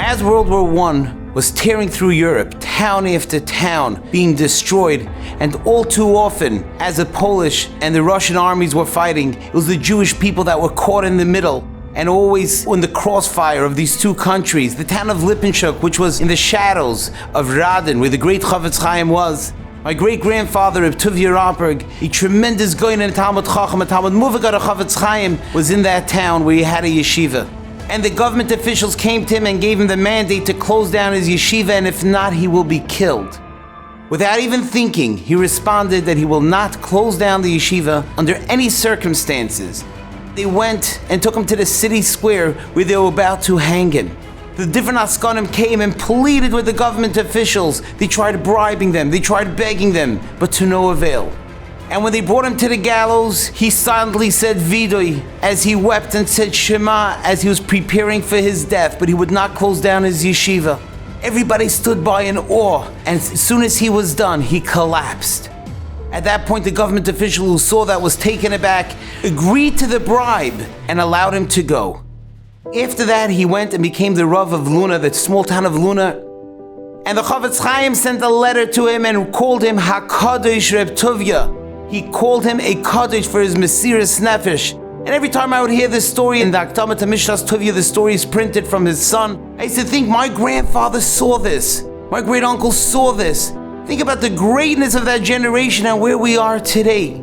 As World War I was tearing through Europe, town after town being destroyed, and all too often, as the Polish and the Russian armies were fighting, it was the Jewish people that were caught in the middle and always in the crossfire of these two countries. The town of Lipinchuk, which was in the shadows of Radin, where the great Chafetz Chaim was. My great-grandfather, Reb Rotberg, a tremendous goyin and Talmud Chacham, a Talmud Muvagad of Chafetz Chaim, was in that town where he had a yeshiva. And the government officials came to him and gave him the mandate to close down his yeshiva, and if not, he will be killed. Without even thinking, he responded that he will not close down the yeshiva under any circumstances. They went and took him to the city square where they were about to hang him. The different askanim came and pleaded with the government officials. They tried bribing them, they tried begging them, but to no avail. And when they brought him to the gallows, he silently said Vidui as he wept and said Shema as he was preparing for his death, but he would not close down his yeshiva. Everybody stood by in awe, and as soon as he was done, he collapsed. At that point, the government official who saw that was taken aback, agreed to the bribe, and allowed him to go. After that, he went and became the Rav of Luna, that small town of Luna. And the Chafetz Chaim sent a letter to him and called him HaKadosh Reb Tuvia. He called him a Kaddish for his Mesiras Nefesh. And every time I would hear this story in the Akdama to Mishras Tuvia, the story is printed from his son, I used to think, my grandfather saw this. My great uncle saw this. Think about the greatness of that generation and where we are today.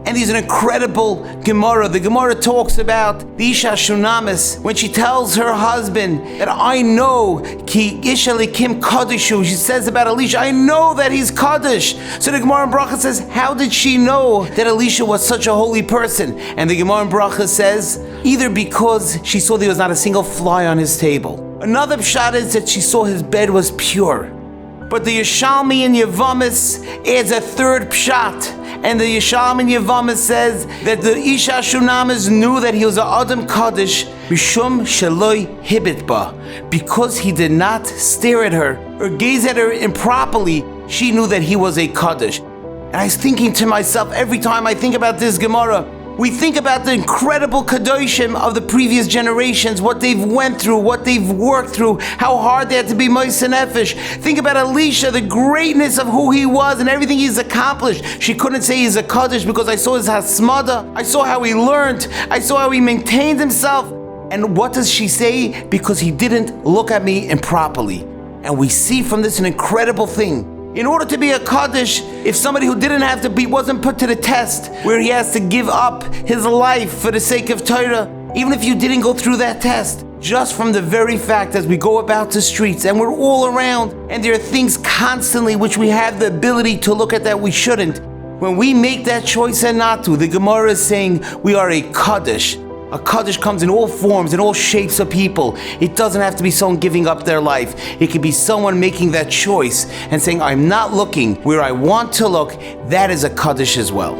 And there's an incredible Gemara. The Gemara talks about the Isha Shunamis when she tells her husband that I know ki Isha likim Kadishu. She says about Elisha, I know that he's Kaddish. So the Gemara in Bracha says, how did she know that Elisha was such a holy person? And the Gemara in Bracha says, either because she saw there was not a single fly on his table. Another pshat is that she saw his bed was pure. But the Yeshalmi in Yevamis adds a third pshat. And the Yeshalmi in Yevamis says that the Isha Shunamis knew that he was a Adam Kaddish Mishum Shaloi Hibitba. Because he did not stare at her or gaze at her improperly, she knew that he was a Kaddish. And I was thinking to myself, every time I think about this Gemara, we think about the incredible Kadoshim of the previous generations, what they've went through, what they've worked through, how hard they had to be Moshe Nefesh. Think about Elisha, the greatness of who he was and everything he's accomplished. She couldn't say he's a Kaddish because I saw his Hasmada, I saw how he learned, I saw how he maintained himself. And what does she say? Because he didn't look at me improperly. And we see from this an incredible thing. In order to be a Kaddish, if somebody who didn't have to be, wasn't put to the test, where he has to give up his life for the sake of Torah, even if you didn't go through that test, just from the very fact as we go about the streets and we're all around, and there are things constantly which we have the ability to look at that we shouldn't. When we make that choice and not to, the Gemara is saying we are a Kaddish. A Kaddish comes in all forms, in all shapes of people. It doesn't have to be someone giving up their life. It could be someone making that choice and saying, I'm not looking where I want to look. That is a Kaddish as well.